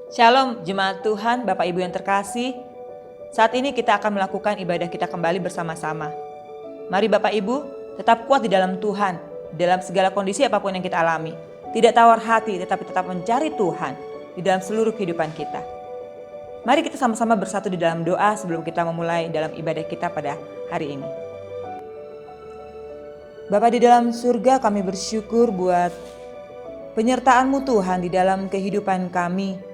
Shalom jemaat Tuhan, Bapak Ibu yang terkasih. Saat ini kita akan melakukan ibadah kita kembali bersama-sama. Mari Bapak Ibu tetap kuat di dalam Tuhan, dalam segala kondisi apapun yang kita alami. Tidak tawar hati tetapi tetap mencari Tuhan di dalam seluruh kehidupan kita. Mari kita sama-sama bersatu di dalam doa sebelum kita memulai dalam ibadah kita pada hari ini. Bapa di dalam surga, kami bersyukur buat penyertaan-Mu Tuhan di dalam kehidupan kami.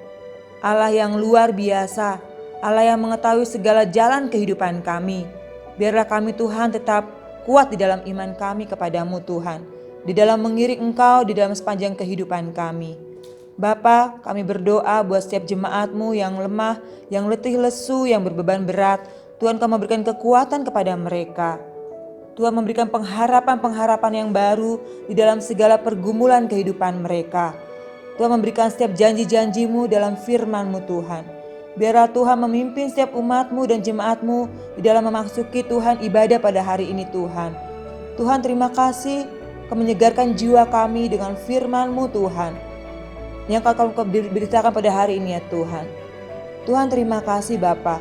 Allah yang luar biasa, Allah yang mengetahui segala jalan kehidupan kami. Biarlah kami Tuhan tetap kuat di dalam iman kami kepadamu Tuhan, di dalam mengiring Engkau di dalam sepanjang kehidupan kami. Bapa, kami berdoa buat setiap jemaat-Mu yang lemah, yang letih lesu, yang berbeban berat. Tuhan, Kau memberikan kekuatan kepada mereka. Tuhan memberikan pengharapan-pengharapan yang baru di dalam segala pergumulan kehidupan mereka. Tuhan memberikan setiap janji-janji-Mu dalam firman-Mu Tuhan. Biarlah Tuhan memimpin setiap umat-Mu dan jemaat-Mu di dalam memasuki Tuhan ibadah pada hari ini Tuhan. Tuhan terima kasih Kau menyegarkan jiwa kami dengan firman-Mu Tuhan, yang Kau beritakan pada hari ini ya Tuhan. Tuhan terima kasih Bapa.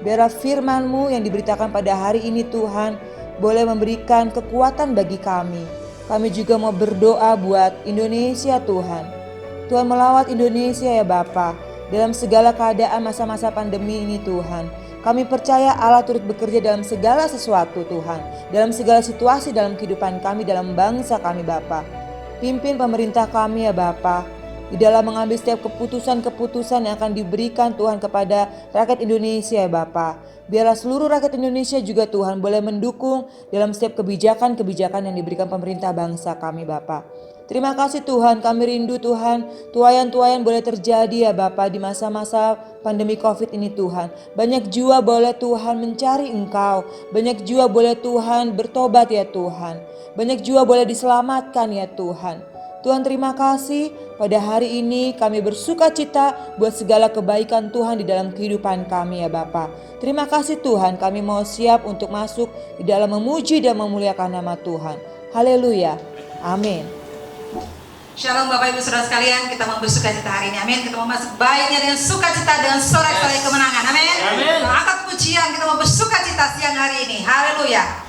Biarlah firman-Mu yang diberitakan pada hari ini Tuhan boleh memberikan kekuatan bagi kami. Kami juga mau berdoa buat Indonesia Tuhan. Tuhan melawat Indonesia ya Bapa, dalam segala keadaan masa-masa pandemi ini Tuhan. Kami percaya Allah turut bekerja dalam segala sesuatu Tuhan, dalam segala situasi dalam kehidupan kami, dalam bangsa kami Bapa. Pimpin pemerintah kami ya Bapa, di dalam mengambil setiap keputusan-keputusan yang akan diberikan Tuhan kepada rakyat Indonesia ya Bapa. Biarlah seluruh rakyat Indonesia juga Tuhan boleh mendukung dalam setiap kebijakan-kebijakan yang diberikan pemerintah bangsa kami Bapa. Terima kasih Tuhan, kami rindu Tuhan, tuayan-tuayan boleh terjadi ya Bapa di masa-masa pandemi COVID ini Tuhan. Banyak jiwa boleh Tuhan mencari Engkau, banyak jiwa boleh Tuhan bertobat ya Tuhan. Banyak jiwa boleh diselamatkan ya Tuhan. Tuhan terima kasih, pada hari ini kami bersuka cita buat segala kebaikan Tuhan di dalam kehidupan kami ya Bapa. Terima kasih Tuhan, kami mau siap untuk masuk di dalam memuji dan memuliakan nama Tuhan. Haleluya, amin. Shalom Bapak Ibu Saudara sekalian, kita mau bersuka cita hari ini, amin. Kita mau masuk baiknya dengan sukacita, dengan sorak-sorai kemenangan, amin. Angkat pujian, kita mau bersuka cita siang hari ini, haleluya.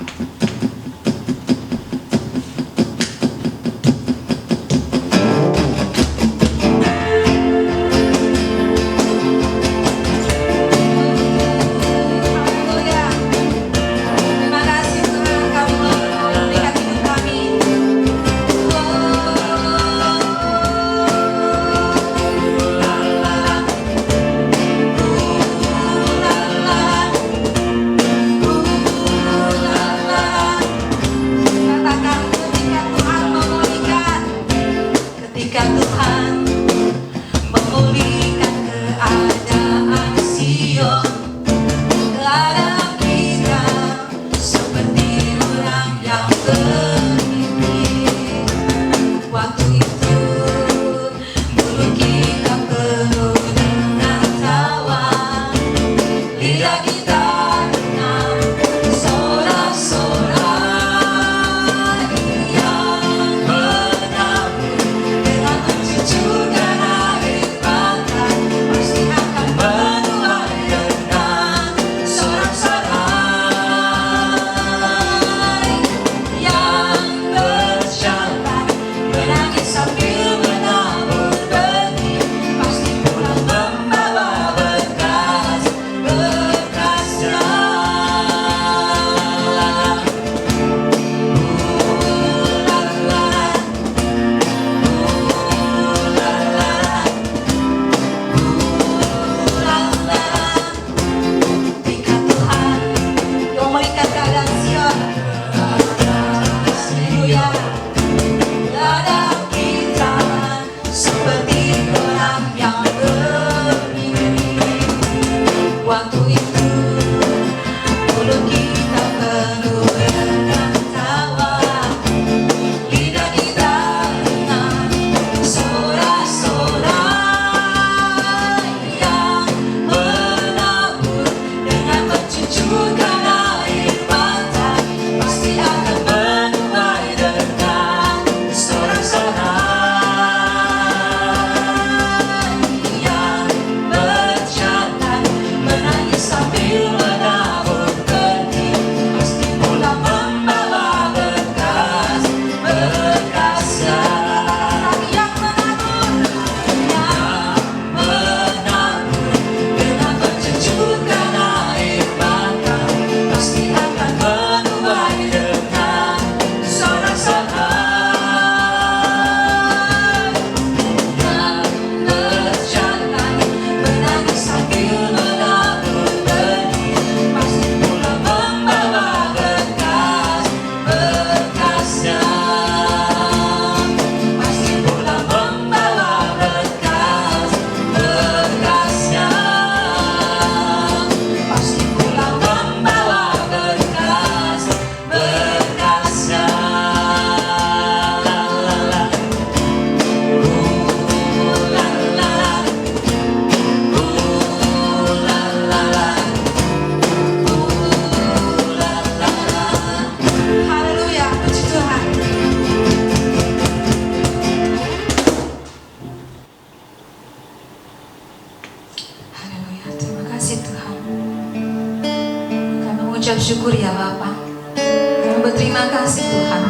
mengucap syukur ya Bapa. Kami berterima kasih Tuhan.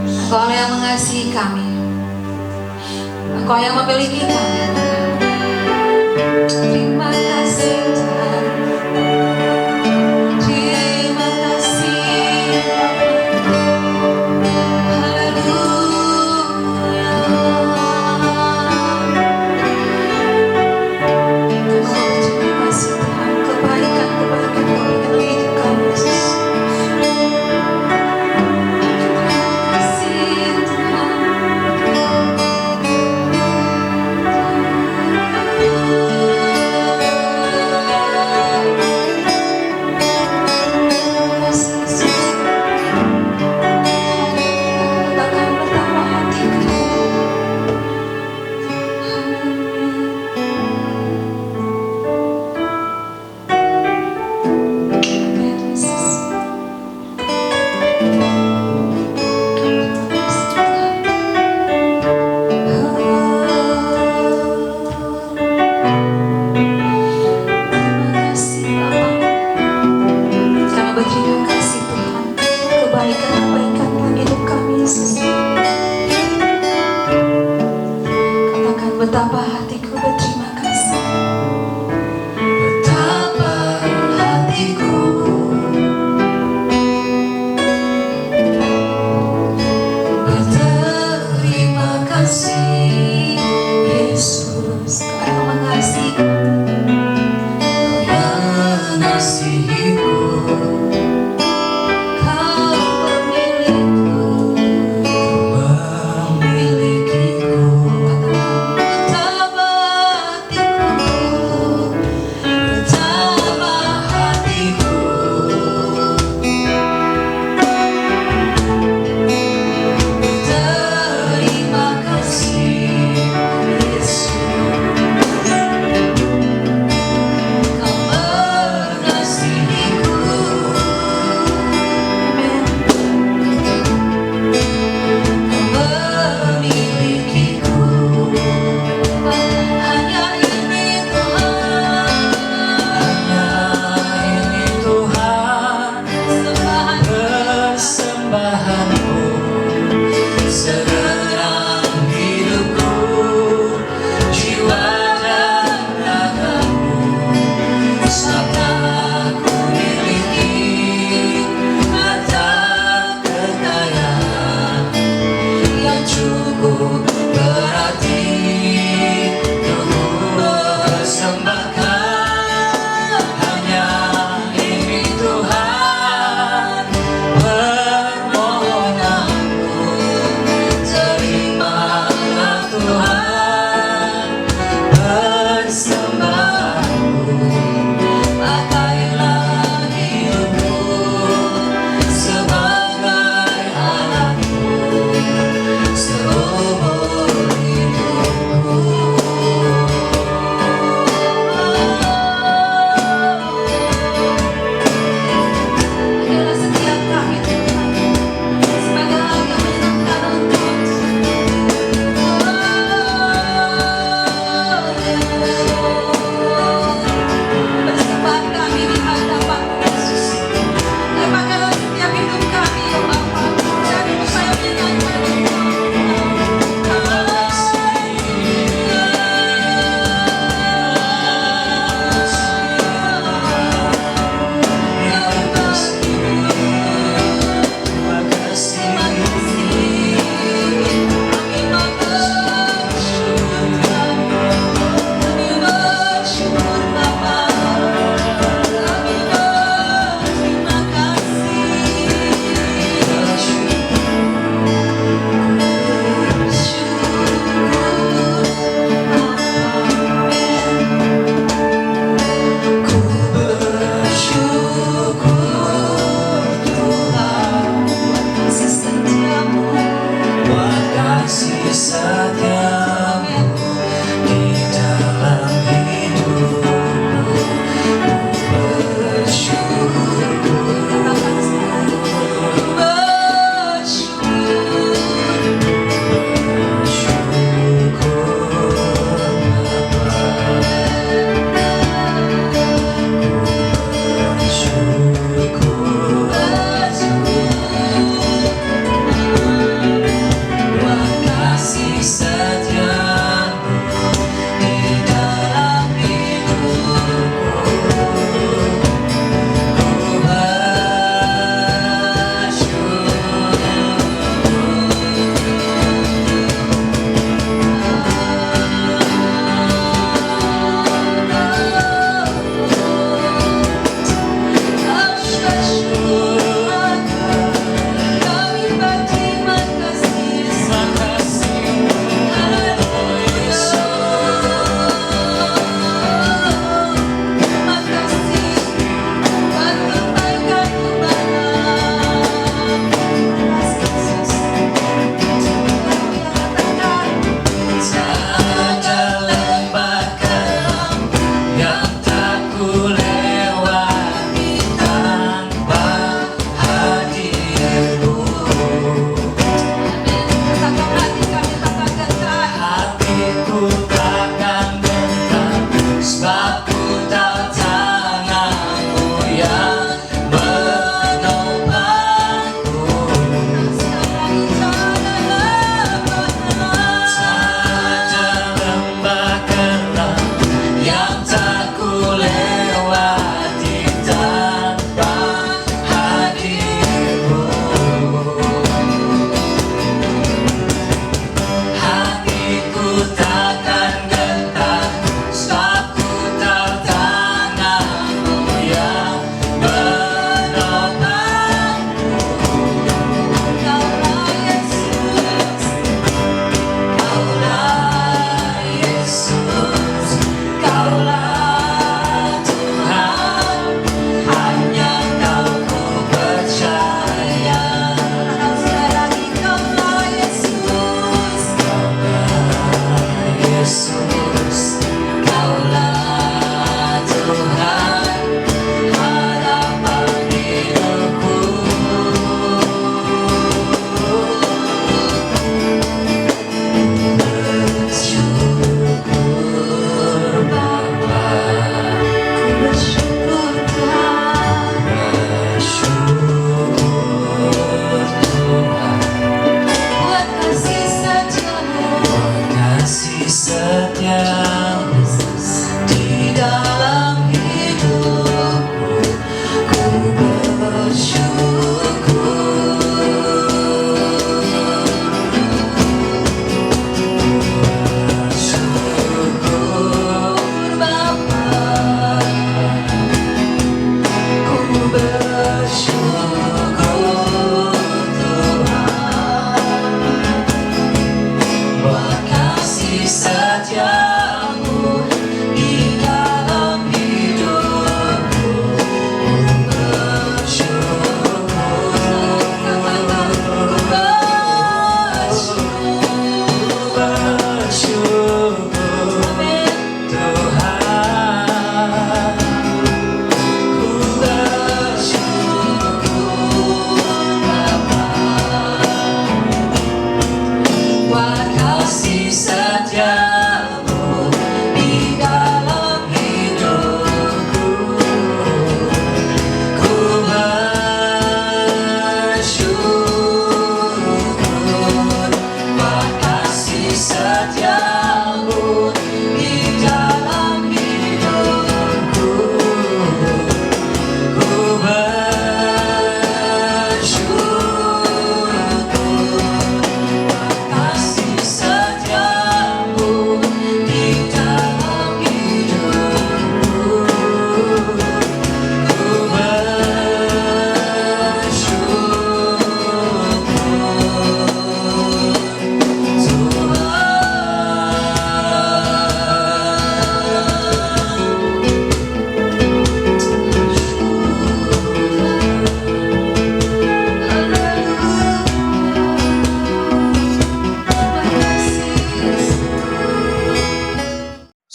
Engkau yang mengasihi kami. Engkau yang memiliki kami. Terima kasih Tuhan. Terima kasih Haleluya. Terima kasih Tuhan. Kebaikan-kebaikan Kau berikan dalam hidup kami Yesus. Terima kasih Tuhan. Betapa hatiku berterima kasih. Betapa hatiku berterima kasih Yesus. Kau mengasihi kami. Kau yang mengasihiku. Kau pemilikku. Memilikiku. Betapa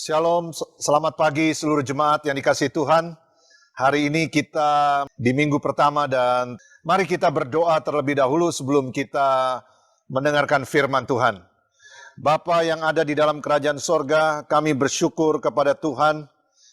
Shalom, selamat pagi seluruh jemaat yang dikasihi Tuhan. Hari ini kita di minggu pertama dan mari kita berdoa terlebih dahulu sebelum kita mendengarkan firman Tuhan. Bapa yang ada di dalam kerajaan sorga, kami bersyukur kepada Tuhan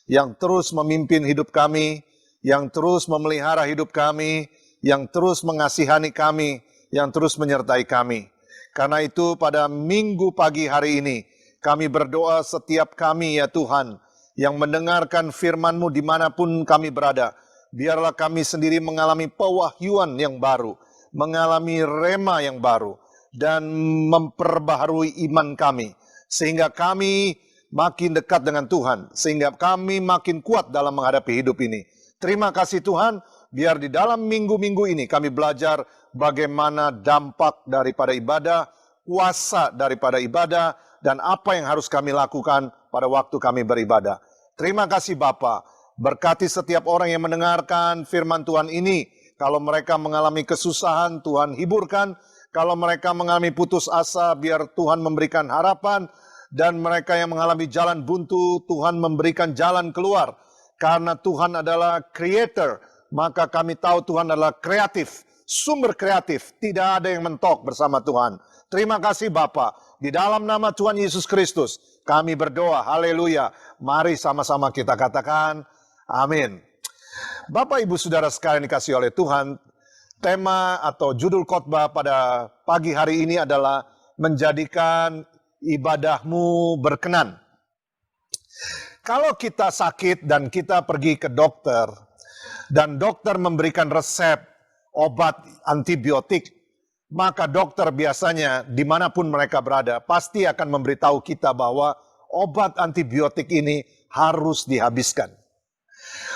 yang terus memimpin hidup kami, yang terus memelihara hidup kami, yang terus mengasihani kami, yang terus menyertai kami. Karena itu pada minggu pagi hari ini, kami berdoa setiap kami ya Tuhan, yang mendengarkan firman-Mu dimanapun kami berada. Biarlah kami sendiri mengalami pewahyuan yang baru, mengalami rema yang baru, dan memperbaharui iman kami. Sehingga kami makin dekat dengan Tuhan, sehingga kami makin kuat dalam menghadapi hidup ini. Terima kasih Tuhan, biar di dalam minggu-minggu ini kami belajar bagaimana dampak daripada ibadah, kuasa daripada ibadah, dan apa yang harus kami lakukan pada waktu kami beribadah. Terima kasih Bapa. Berkati setiap orang yang mendengarkan firman Tuhan ini. Kalau mereka mengalami kesusahan, Tuhan hiburkan. Kalau mereka mengalami putus asa, biar Tuhan memberikan harapan. Dan mereka yang mengalami jalan buntu, Tuhan memberikan jalan keluar. Karena Tuhan adalah creator, maka kami tahu Tuhan adalah kreatif. Sumber kreatif, tidak ada yang mentok bersama Tuhan. Terima kasih Bapa. Di dalam nama Tuhan Yesus Kristus, kami berdoa, haleluya. Mari sama-sama kita katakan, amin. Bapak, Ibu, Saudara sekalian dikasihi oleh Tuhan, tema atau judul khotbah pada pagi hari ini adalah menjadikan ibadahmu berkenan. Kalau kita sakit dan kita pergi ke dokter, dan dokter memberikan resep obat antibiotik, maka dokter biasanya dimanapun mereka berada pasti akan memberitahu kita bahwa obat antibiotik ini harus dihabiskan.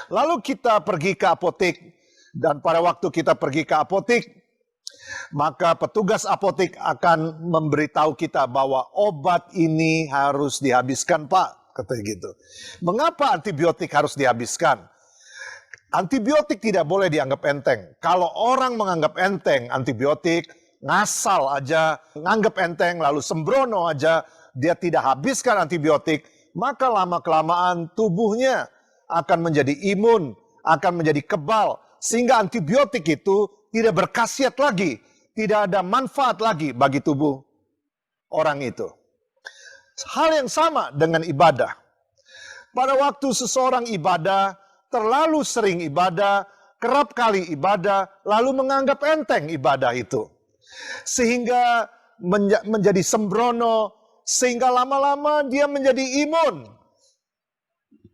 Lalu kita pergi ke apotek, dan pada waktu kita pergi ke apotek, maka petugas apotek akan memberitahu kita bahwa obat ini harus dihabiskan Pak, kata gitu. Mengapa antibiotik harus dihabiskan? Antibiotik tidak boleh dianggap enteng. Kalau orang menganggap enteng antibiotik, ngasal aja, nganggep enteng, lalu sembrono aja, dia tidak habiskan antibiotik, maka lama-kelamaan tubuhnya akan menjadi imun, akan menjadi kebal, sehingga antibiotik itu tidak berkhasiat lagi, tidak ada manfaat lagi bagi tubuh orang itu. Hal yang sama dengan ibadah. Pada waktu seseorang ibadah, terlalu sering ibadah, kerap kali ibadah, lalu menganggap enteng ibadah itu. Sehingga menjadi sembrono, sehingga lama-lama dia menjadi imun.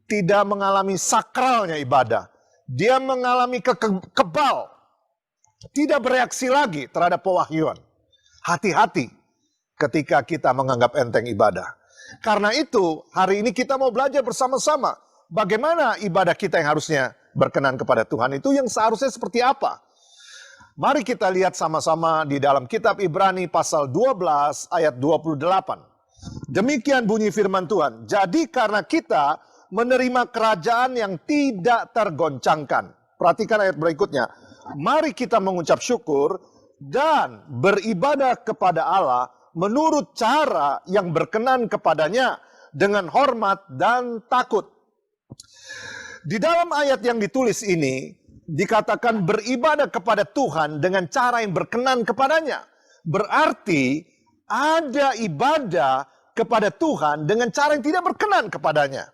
Tidak mengalami sakralnya ibadah. Dia mengalami kebal. Tidak bereaksi lagi terhadap pewahyuan. Hati-hati ketika kita menganggap enteng ibadah. Karena itu, hari ini kita mau belajar bersama-sama. Bagaimana ibadah kita yang harusnya berkenan kepada Tuhan itu yang seharusnya seperti apa? Mari kita lihat sama-sama di dalam kitab Ibrani pasal 12 ayat 28. Demikian bunyi firman Tuhan. Jadi karena kita menerima kerajaan yang tidak tergoncangkan. Perhatikan ayat berikutnya. Mari kita mengucap syukur dan beribadah kepada Allah menurut cara yang berkenan kepadanya dengan hormat dan takut. Di dalam ayat yang ditulis ini, dikatakan beribadah kepada Tuhan dengan cara yang berkenan kepadanya. Berarti ada ibadah kepada Tuhan dengan cara yang tidak berkenan kepadanya.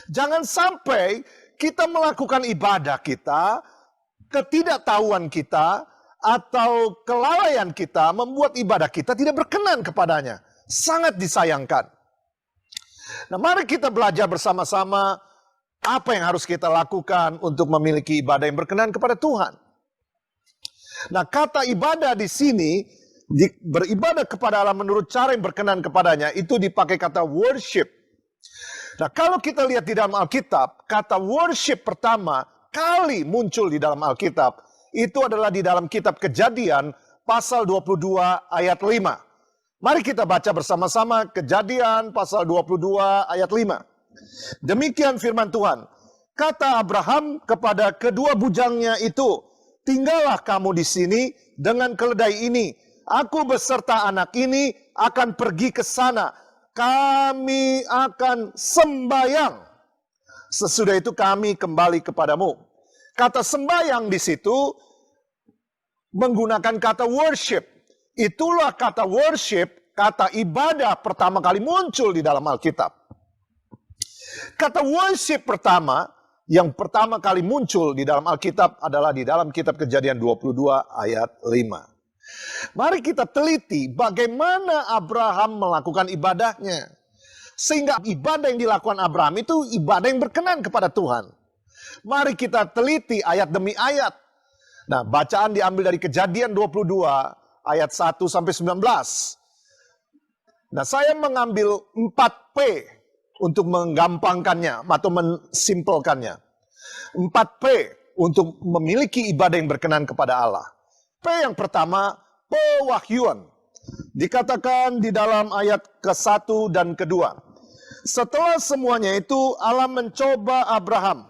Jangan sampai kita melakukan ibadah kita, ketidaktahuan kita, atau kelalaian kita membuat ibadah kita tidak berkenan kepadanya. Sangat disayangkan. Nah, mari kita belajar bersama-sama apa yang harus kita lakukan untuk memiliki ibadah yang berkenan kepada Tuhan. Nah, kata ibadah di sini, beribadah kepada Allah menurut cara yang berkenan kepadanya, itu dipakai kata worship. Nah, kalau kita lihat di dalam Alkitab, kata worship pertama kali muncul di dalam Alkitab, itu adalah di dalam kitab Kejadian pasal 22 ayat 5. Mari kita baca bersama-sama Kejadian pasal 22 ayat 5. Demikian firman Tuhan. Kata Abraham kepada kedua bujangnya itu, tinggallah kamu di sini dengan keledai ini. Aku beserta anak ini akan pergi ke sana. kami akan sembayang. Sesudah itu kami kembali kepadamu. Kata sembayang di situ menggunakan kata worship. Itulah kata worship, kata ibadah pertama kali muncul di dalam Alkitab. Kata worship pertama yang pertama kali muncul di dalam Alkitab adalah di dalam kitab Kejadian 22 ayat 5. Mari kita teliti bagaimana Abraham melakukan ibadahnya. Sehingga ibadah yang dilakukan Abraham itu ibadah yang berkenan kepada Tuhan. Mari kita teliti ayat demi ayat. Nah, bacaan diambil dari Kejadian 22 ayat 1 sampai 19. Nah, saya mengambil 4P untuk menggampangkannya atau mensimpelkannya. 4P untuk memiliki ibadah yang berkenan kepada Allah. P yang pertama, pewahyuan. Dikatakan di dalam ayat ke-1 dan ke-2. Setelah semuanya itu Allah mencoba Abraham.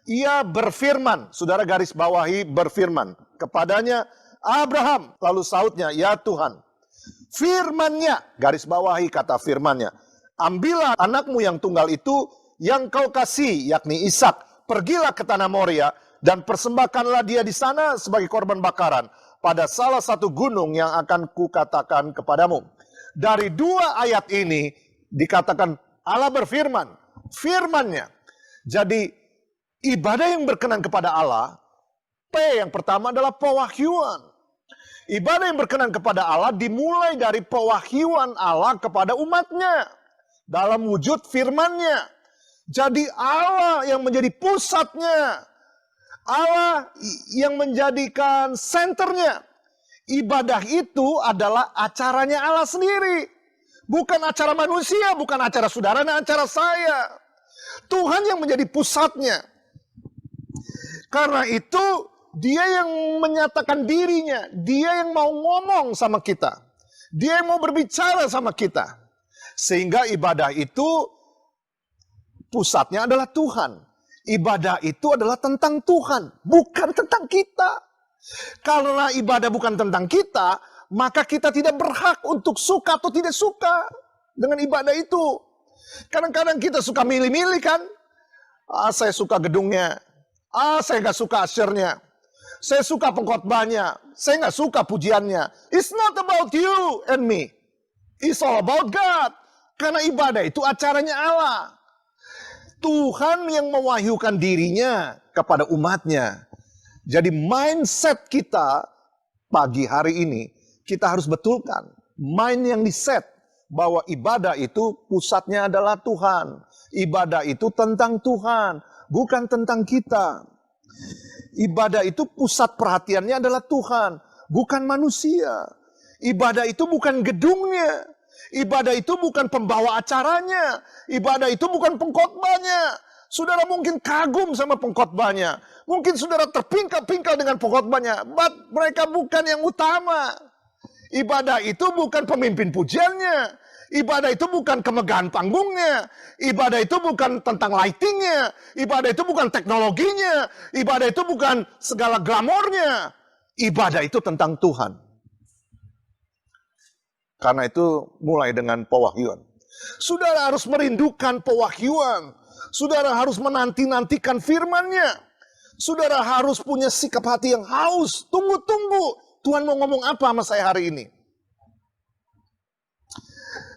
Ia berfirman, saudara garis bawahi berfirman kepadanya, Abraham, lalu sautnya, ya Tuhan. Firman-Nya, garis bawahi kata firman-Nya. Ambillah anakmu yang tunggal itu yang kau kasih, yakni Ishak. Pergilah ke tanah Moria dan persembahkanlah dia di sana sebagai korban bakaran pada salah satu gunung yang akan kukatakan kepadamu. Dari 2 ayat ini dikatakan Allah berfirman, firman-Nya. Jadi ibadah yang berkenan kepada Allah, P yang pertama adalah pewahyuan. Ibadah yang berkenan kepada Allah dimulai dari pewahyuan Allah kepada umatnya. Dalam wujud firman-Nya. Jadi Allah yang menjadi pusatnya. Allah yang menjadikan senternya. Ibadah itu adalah acaranya Allah sendiri. Bukan acara manusia, bukan acara saudara dan acara saya. Tuhan yang menjadi pusatnya. Karena itu dia yang menyatakan dirinya. Dia yang mau ngomong sama kita. Dia yang mau berbicara sama kita. Sehingga ibadah itu pusatnya adalah Tuhan. Ibadah itu adalah tentang Tuhan, bukan tentang kita. Karena ibadah bukan tentang kita, maka kita tidak berhak untuk suka atau tidak suka dengan ibadah itu. Kadang-kadang kita suka milih-milih kan. Saya suka gedungnya. Saya nggak suka asyirnya. Saya suka pengkhotbahnya. Saya nggak suka pujiannya. It's not about you and me. It's all about God. Karena ibadah itu acaranya Allah. Tuhan yang mewahyukan dirinya kepada umatnya. Jadi mindset kita pagi hari ini, kita harus betulkan. Mind yang diset bahwa ibadah itu pusatnya adalah Tuhan. Ibadah itu tentang Tuhan, bukan tentang kita. Ibadah itu pusat perhatiannya adalah Tuhan, bukan manusia. Ibadah itu bukan gedungnya. Ibadah itu bukan pembawa acaranya. Ibadah itu bukan pengkhotbahnya. Saudara mungkin kagum sama pengkhotbahnya. Mungkin saudara terpingkal-pingkal dengan pengkhotbahnya. But mereka bukan yang utama. Ibadah itu bukan pemimpin pujiannya. Ibadah itu bukan kemegahan panggungnya. Ibadah itu bukan tentang lightingnya. Ibadah itu bukan teknologinya. Ibadah itu bukan segala glamornya. Ibadah itu tentang Tuhan. Karena itu mulai dengan pewahyuan. Saudara harus merindukan pewahyuan. Saudara harus menanti-nantikan firman-Nya. Saudara harus punya sikap hati yang haus. Tunggu-tunggu. Tuhan mau ngomong apa sama saya hari ini?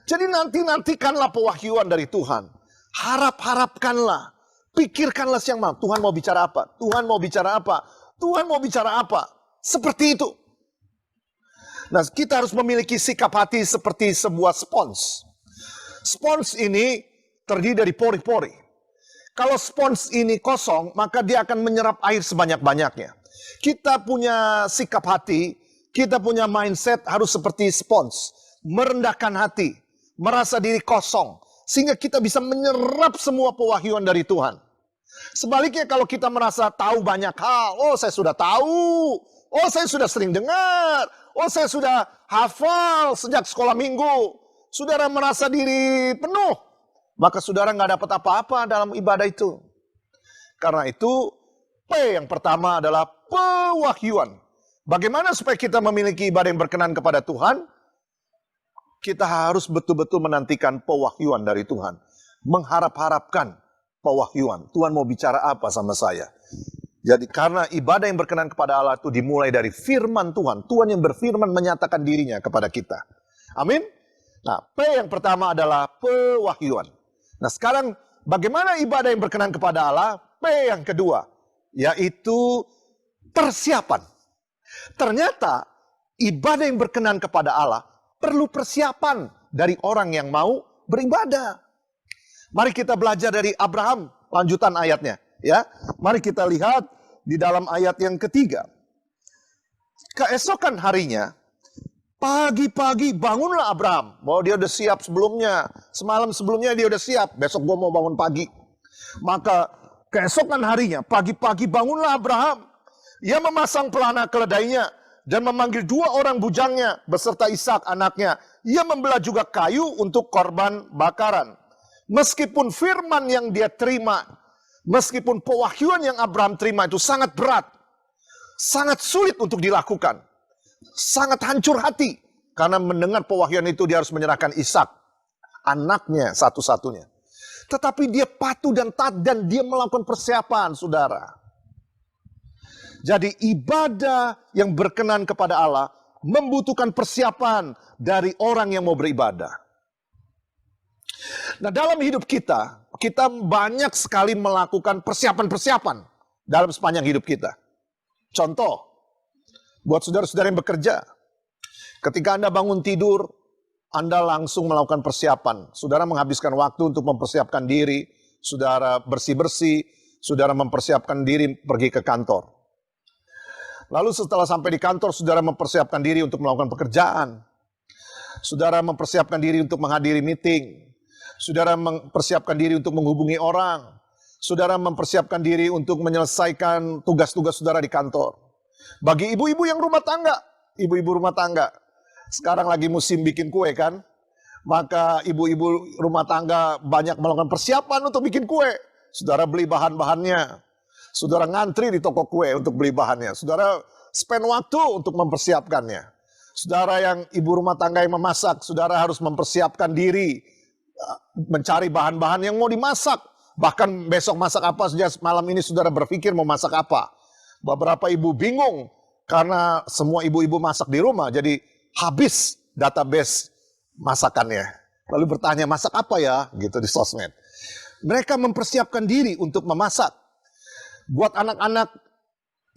Jadi nantikanlah pewahyuan dari Tuhan. Harapkanlah. Pikirkanlah siang malam. Tuhan mau bicara apa? Tuhan mau bicara apa? Tuhan mau bicara apa? Seperti itu. Nah, kita harus memiliki sikap hati seperti sebuah spons. Spons ini terdiri dari pori-pori. Kalau spons ini kosong, maka dia akan menyerap air sebanyak-banyaknya. Kita punya sikap hati, kita punya mindset harus seperti spons. Merendahkan hati, merasa diri kosong. Sehingga kita bisa menyerap semua pewahyuan dari Tuhan. Sebaliknya kalau kita merasa tahu banyak hal, oh saya sudah tahu, oh saya sudah sering dengar, oh saya sudah hafal sejak sekolah minggu. Saudara merasa diri penuh, maka saudara nggak dapat apa-apa dalam ibadah itu. Karena itu P yang pertama adalah pewahyuan. Bagaimana supaya kita memiliki ibadah yang berkenan kepada Tuhan? kita harus betul-betul menantikan pewahyuan dari Tuhan. Mengharap-harapkan pewahyuan. Tuhan mau bicara apa sama saya? Jadi karena ibadah yang berkenan kepada Allah itu dimulai dari firman Tuhan. Tuhan yang berfirman menyatakan dirinya kepada kita. Amin. Nah, P yang pertama adalah pewahyuan. Nah, sekarang bagaimana ibadah yang berkenan kepada Allah? P yang kedua, yaitu persiapan. Ternyata ibadah yang berkenan kepada Allah perlu persiapan dari orang yang mau beribadah. Mari kita belajar dari Abraham, lanjutan ayatnya. Ya, mari kita lihat di dalam ayat yang ketiga. Keesokan harinya, pagi-pagi bangunlah Abraham. Bahwa dia udah siap sebelumnya. Semalam sebelumnya dia udah siap. Besok gua mau bangun pagi. Maka keesokan harinya, pagi-pagi bangunlah Abraham. Ia memasang pelana keledainya dan memanggil 2 orang bujangnya beserta Ishak anaknya. Ia membelah juga kayu untuk korban bakaran. Meskipun firman yang dia terima, meskipun pewahyuan yang Abraham terima itu sangat berat, sangat sulit untuk dilakukan, sangat hancur hati. Karena mendengar pewahyuan itu dia harus menyerahkan Ishak, anaknya satu-satunya. Tetapi dia patuh dan taat dan dia melakukan persiapan, saudara. Jadi ibadah yang berkenan kepada Allah membutuhkan persiapan dari orang yang mau beribadah. Nah, dalam hidup kita banyak sekali melakukan persiapan-persiapan dalam sepanjang hidup kita. Contoh, buat saudara-saudara yang bekerja, ketika Anda bangun tidur, Anda langsung melakukan persiapan. Saudara menghabiskan waktu untuk mempersiapkan diri, saudara bersih-bersih, saudara mempersiapkan diri pergi ke kantor. Lalu setelah sampai di kantor, saudara mempersiapkan diri untuk melakukan pekerjaan. Saudara mempersiapkan diri untuk menghadiri meeting. Saudara mempersiapkan diri untuk menghubungi orang. Saudara mempersiapkan diri untuk menyelesaikan tugas-tugas saudara di kantor. Bagi ibu-ibu yang rumah tangga, ibu-ibu rumah tangga, sekarang lagi musim bikin kue kan? Maka ibu-ibu rumah tangga banyak melakukan persiapan untuk bikin kue. Saudara beli bahan-bahannya. Saudara ngantri di toko kue untuk beli bahannya. Saudara spend waktu untuk mempersiapkannya. Saudara yang ibu rumah tangga yang memasak, saudara harus mempersiapkan diri mencari bahan-bahan yang mau dimasak. Bahkan besok masak apa saja, malam ini saudara berpikir mau masak apa. Beberapa ibu bingung karena semua ibu-ibu masak di rumah, jadi habis database masakannya. Lalu bertanya, masak apa ya? Gitu di sosmed. Mereka mempersiapkan diri untuk memasak. Buat anak-anak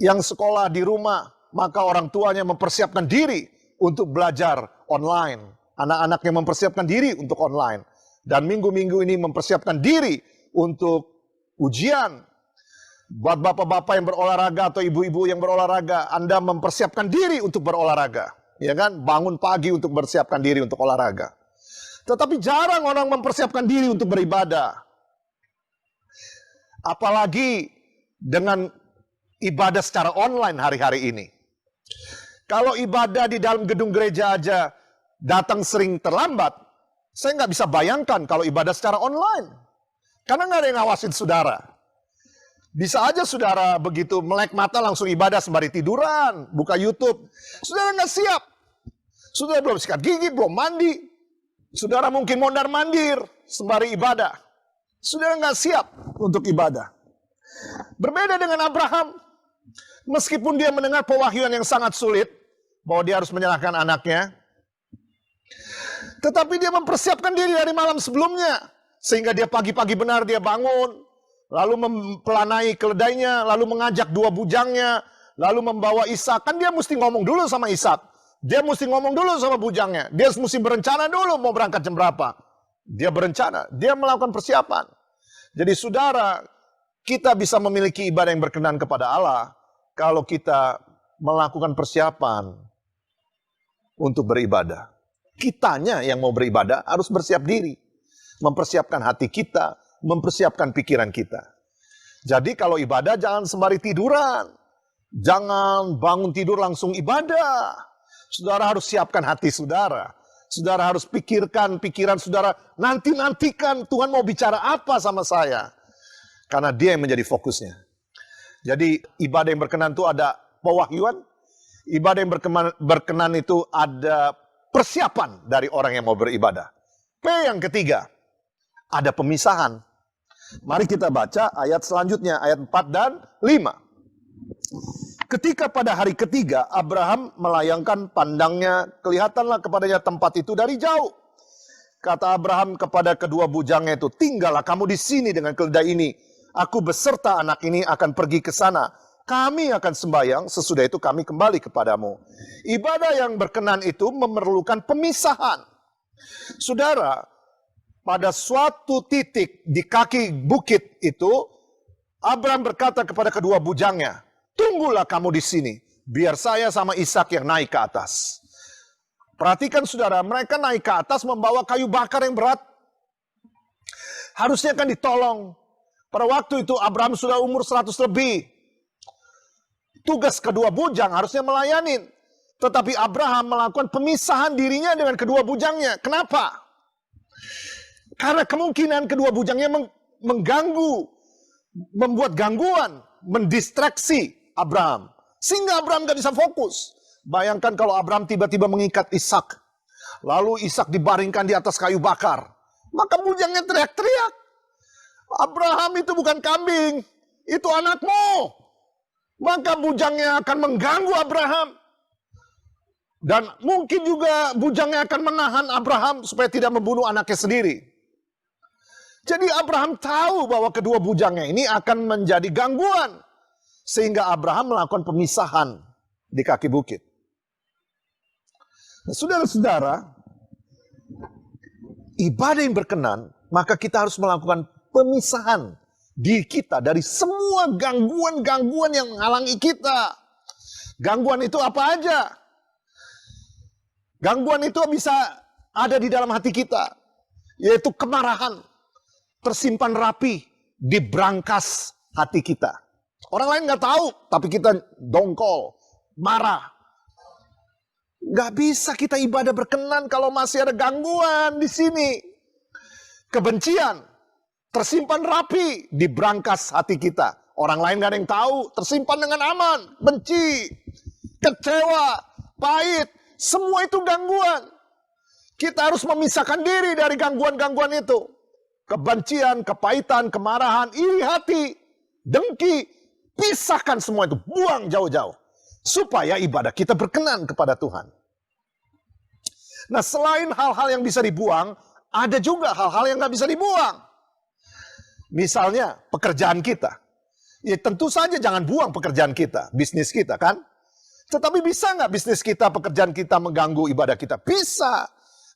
yang sekolah di rumah, maka orang tuanya mempersiapkan diri untuk belajar online. Anak-anaknya mempersiapkan diri untuk online. Dan minggu-minggu ini mempersiapkan diri untuk ujian. Buat bapak-bapak yang berolahraga atau ibu-ibu yang berolahraga, Anda mempersiapkan diri untuk berolahraga. Ya kan? Bangun pagi untuk mempersiapkan diri untuk olahraga. Tetapi jarang orang mempersiapkan diri untuk beribadah. Apalagi dengan ibadah secara online hari-hari ini. Kalau ibadah di dalam gedung gereja aja datang sering terlambat, saya nggak bisa bayangkan kalau ibadah secara online. Karena nggak ada yang ngawasin saudara. Bisa aja saudara begitu melek mata langsung ibadah sembari tiduran, buka YouTube. Saudara nggak siap. Saudara belum sikat gigi, belum mandi. Saudara mungkin mondar-mandir sembari ibadah. Saudara nggak siap untuk ibadah. Berbeda dengan Abraham, meskipun dia mendengar pewahyuan yang sangat sulit, bahwa dia harus menyerahkan anaknya, tetapi dia mempersiapkan diri dari malam sebelumnya, sehingga dia pagi-pagi benar dia bangun, lalu mempelanai keledainya, lalu mengajak 2 bujangnya, lalu membawa Ishak. Kan dia mesti ngomong dulu sama Ishak, dia mesti ngomong dulu sama bujangnya, dia mesti berencana dulu mau berangkat jam berapa. Dia berencana, dia melakukan persiapan. Jadi saudara, kita bisa memiliki ibadah yang berkenan kepada Allah kalau kita melakukan persiapan untuk beribadah. Kitanya yang mau beribadah harus bersiap diri. Mempersiapkan hati kita, mempersiapkan pikiran kita. Jadi kalau ibadah jangan sembari tiduran. Jangan bangun tidur langsung ibadah. Saudara harus siapkan hati saudara. Saudara harus pikirkan pikiran saudara. Nantikan Tuhan mau bicara apa sama saya. Karena dia yang menjadi fokusnya. Jadi ibadah yang berkenan itu ada pewahyuan. Ibadah yang berkenan itu ada persiapan dari orang yang mau beribadah. P yang ketiga, ada pemisahan. Mari kita baca ayat selanjutnya, ayat 4 dan 5. Ketika pada hari ketiga, Abraham melayangkan pandangnya, kelihatanlah kepadanya tempat itu dari jauh. Kata Abraham kepada kedua bujangnya itu, tinggallah kamu di sini dengan keledai ini. Aku beserta anak ini akan pergi ke sana. Kami akan sembahyang, sesudah itu kami kembali kepadamu. Ibadah yang berkenan itu memerlukan pemisahan. Saudara, pada suatu titik di kaki bukit itu, Abraham berkata kepada kedua bujangnya, tunggulah kamu di sini, biar saya sama Ishak yang naik ke atas. Perhatikan saudara, mereka naik ke atas membawa kayu bakar yang berat. Harusnya kan ditolong. Pada waktu itu Abraham sudah umur 100 lebih. Tugas kedua bujang harusnya melayanin. Tetapi Abraham melakukan pemisahan dirinya dengan kedua bujangnya. Kenapa? Karena kemungkinan kedua bujangnya mengganggu, membuat gangguan, mendistraksi Abraham. Sehingga Abraham gak bisa fokus. Bayangkan kalau Abraham tiba-tiba mengikat Ishak. Lalu Ishak dibaringkan di atas kayu bakar. Maka bujangnya teriak-teriak. Abraham itu bukan kambing, itu anakmu. Maka bujangnya akan mengganggu Abraham. Dan mungkin juga bujangnya akan menahan Abraham supaya tidak membunuh anaknya sendiri. Jadi Abraham tahu bahwa kedua bujangnya ini akan menjadi gangguan. Sehingga Abraham melakukan pemisahan di kaki bukit. Nah, saudara-saudara, ibadah yang berkenan, maka kita harus melakukan pemisahan diri kita dari semua gangguan-gangguan yang menghalangi kita. Gangguan itu apa aja? Gangguan itu bisa ada di dalam hati kita, yaitu kemarahan, tersimpan rapi di brankas hati kita. Orang lain nggak tahu, tapi kita dongkol, marah. Nggak bisa kita ibadah berkenan kalau masih ada gangguan di sini. Kebencian tersimpan rapi di brankas hati kita. Orang lain nggak ada yang tahu, tersimpan dengan aman. Benci, kecewa, pahit, semua itu gangguan. Kita harus memisahkan diri dari gangguan-gangguan itu. Kebencian, kepahitan, kemarahan, iri hati, dengki, pisahkan semua itu, buang jauh-jauh. Supaya ibadah kita berkenan kepada Tuhan. Nah, selain hal-hal yang bisa dibuang, ada juga hal-hal yang nggak bisa dibuang. Misalnya pekerjaan kita. Ya tentu saja jangan buang pekerjaan kita, bisnis kita kan. Tetapi bisa nggak bisnis kita, pekerjaan kita mengganggu ibadah kita? Bisa.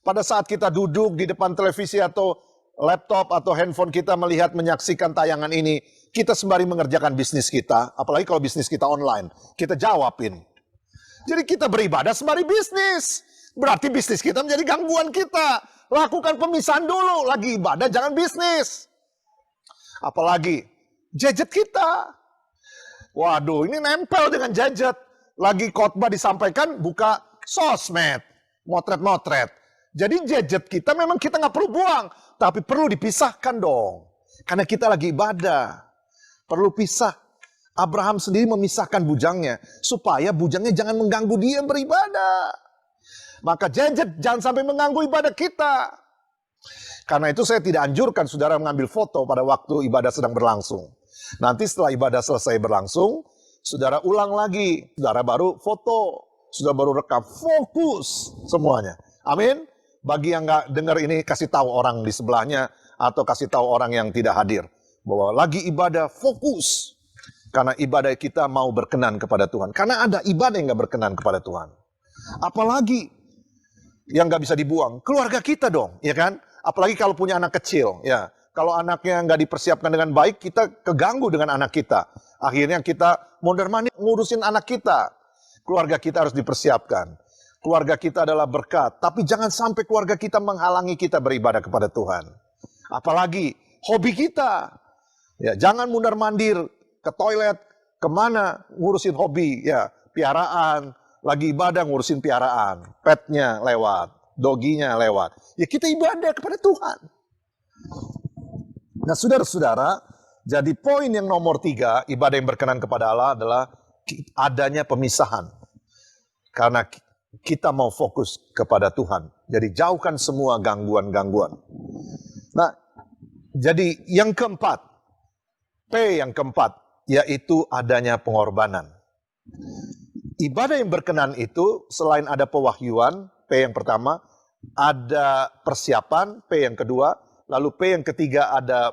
Pada saat kita duduk di depan televisi atau laptop atau handphone kita melihat, menyaksikan tayangan ini, kita sembari mengerjakan bisnis kita, apalagi kalau bisnis kita online, kita jawabin. Jadi kita beribadah sembari bisnis. Berarti bisnis kita menjadi gangguan kita. Lakukan pemisahan dulu, lagi ibadah jangan bisnis. Apalagi gadget kita. Waduh, ini nempel dengan gadget. Lagi khotbah disampaikan, buka sosmed, motret-motret. Jadi gadget kita memang kita nggak perlu buang, tapi perlu dipisahkan dong. Karena kita lagi ibadah. Perlu pisah. Abraham sendiri memisahkan bujangnya. Supaya bujangnya jangan mengganggu dia beribadah. Maka gadget jangan sampai mengganggu ibadah kita. Karena itu saya tidak anjurkan saudara mengambil foto pada waktu ibadah sedang berlangsung. Nanti setelah ibadah selesai berlangsung, saudara ulang lagi. Saudara baru foto. Saudara baru rekam. Fokus semuanya. Amin. Bagi yang nggak dengar ini, kasih tahu orang di sebelahnya. Atau kasih tahu orang yang tidak hadir. Bahwa lagi ibadah, fokus. Karena ibadah kita mau berkenan kepada Tuhan. Karena ada ibadah yang nggak berkenan kepada Tuhan. Apalagi yang nggak bisa dibuang. Keluarga kita dong, ya kan? Apalagi kalau punya anak kecil, ya. Kalau anaknya nggak dipersiapkan dengan baik, kita keganggu dengan anak kita. Akhirnya kita mondar-mandir ngurusin anak kita. Keluarga kita harus dipersiapkan. Keluarga kita adalah berkat. Tapi jangan sampai keluarga kita menghalangi kita beribadah kepada Tuhan. Apalagi hobi kita. Ya, jangan mundar-mandir ke toilet, kemana ngurusin hobi. Ya, piaraan, lagi ibadah ngurusin piaraan. Petnya lewat, doginya lewat. Ya kita ibadah kepada Tuhan. Nah saudara-saudara, jadi poin yang nomor 3, ibadah yang berkenan kepada Allah adalah adanya pemisahan. Karena kita mau fokus kepada Tuhan. Jadi jauhkan semua gangguan-gangguan. Nah, jadi yang keempat, P yang keempat, yaitu adanya pengorbanan. Ibadah yang berkenan itu selain ada pewahyuan, P yang pertama, ada persiapan, P yang kedua, lalu P yang ketiga ada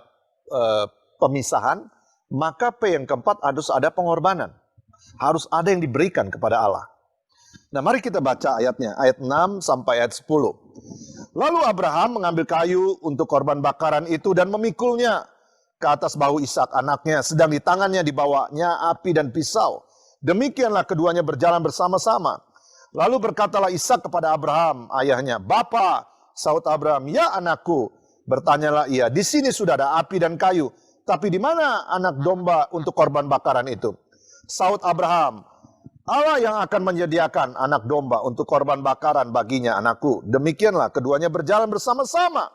pemisahan, maka P yang keempat harus ada pengorbanan. Harus ada yang diberikan kepada Allah. Nah, mari kita baca ayatnya, ayat 6 sampai ayat 10. Lalu Abraham mengambil kayu untuk korban bakaran itu dan memikulnya ke atas bahu Ishak anaknya, sedang di tangannya dibawanya api dan pisau. Demikianlah keduanya berjalan bersama-sama. Lalu berkatalah Ishak kepada Abraham, ayahnya, "Bapa," sahut Abraham, "Ya anakku." Bertanyalah ia, "Di sini sudah ada api dan kayu, tapi di mana anak domba untuk korban bakaran itu?" Sahut Abraham, "Allah yang akan menyediakan anak domba untuk korban bakaran baginya, anakku." Demikianlah keduanya berjalan bersama-sama.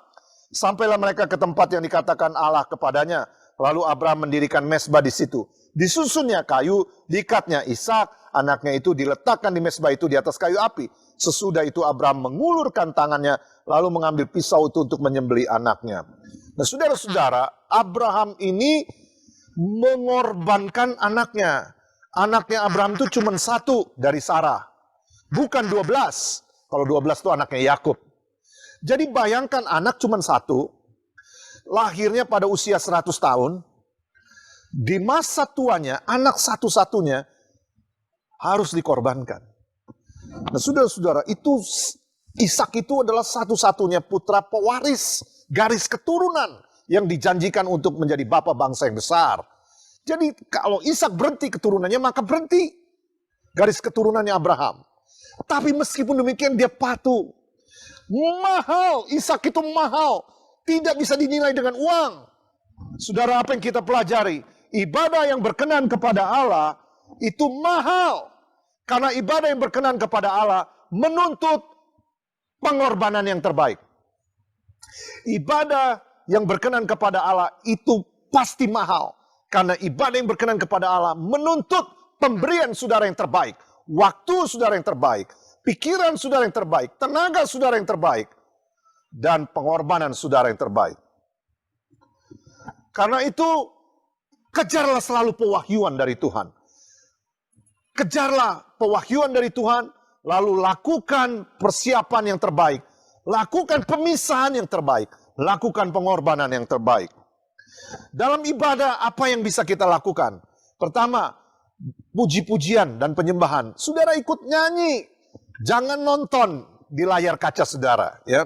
Sampailah mereka ke tempat yang dikatakan Allah kepadanya. Lalu Abraham mendirikan mezbah di situ. Disusunnya kayu, diikatnya Ishak, anaknya itu diletakkan di mezbah itu di atas kayu api. Sesudah itu Abraham mengulurkan tangannya, lalu mengambil pisau itu untuk menyembelih anaknya. Nah, saudara-saudara, Abraham ini mengorbankan anaknya. Anaknya Abraham itu cuma satu dari Sarah. Bukan 12. Kalau 12 itu anaknya Yakub. Jadi bayangkan anak cuma satu. Lahirnya pada usia 100 tahun. Di masa tuanya, anak satu-satunya harus dikorbankan. Nah, saudara-saudara, itu Ishak itu adalah satu-satunya putra pewaris garis keturunan yang dijanjikan untuk menjadi bapa bangsa yang besar. Jadi kalau Ishak berhenti keturunannya, maka berhenti garis keturunannya Abraham. Tapi meskipun demikian dia patuh. Mahal, Ishak itu mahal. Tidak bisa dinilai dengan uang. Saudara, apa yang kita pelajari? Ibadah yang berkenan kepada Allah itu mahal. Karena ibadah yang berkenan kepada Allah menuntut pengorbanan yang terbaik. Ibadah yang berkenan kepada Allah itu pasti mahal. Karena ibadah yang berkenan kepada Allah menuntut pemberian saudara yang terbaik. Waktu saudara yang terbaik. Pikiran saudara yang terbaik. Tenaga saudara yang terbaik. Dan pengorbanan saudara yang terbaik. Karena itu, kejarlah selalu pewahyuan dari Tuhan. Kejarlah pewahyuan dari Tuhan. Lalu lakukan persiapan yang terbaik. Lakukan pemisahan yang terbaik. Lakukan pengorbanan yang terbaik. Dalam ibadah, apa yang bisa kita lakukan? Pertama, puji-pujian dan penyembahan. Saudara ikut nyanyi. Jangan nonton di layar kaca saudara. Ya.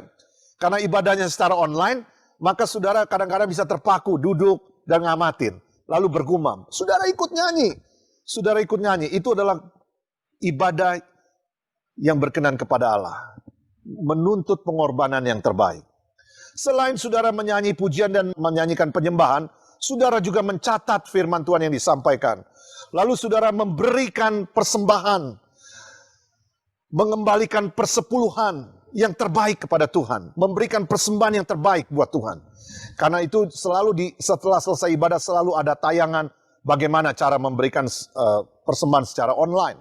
Karena ibadahnya secara online, maka saudara kadang-kadang bisa terpaku, duduk dan ngamatin. Lalu bergumam. Saudara ikut nyanyi. Saudara ikut nyanyi. Itu adalah ibadah yang berkenan kepada Allah. Menuntut pengorbanan yang terbaik. Selain saudara menyanyi pujian dan menyanyikan penyembahan, saudara juga mencatat firman Tuhan yang disampaikan. Lalu saudara memberikan persembahan, mengembalikan persepuluhan yang terbaik kepada Tuhan. Memberikan persembahan yang terbaik buat Tuhan. Karena itu selalu setelah selesai ibadah selalu ada tayangan bagaimana cara memberikan persembahan secara online.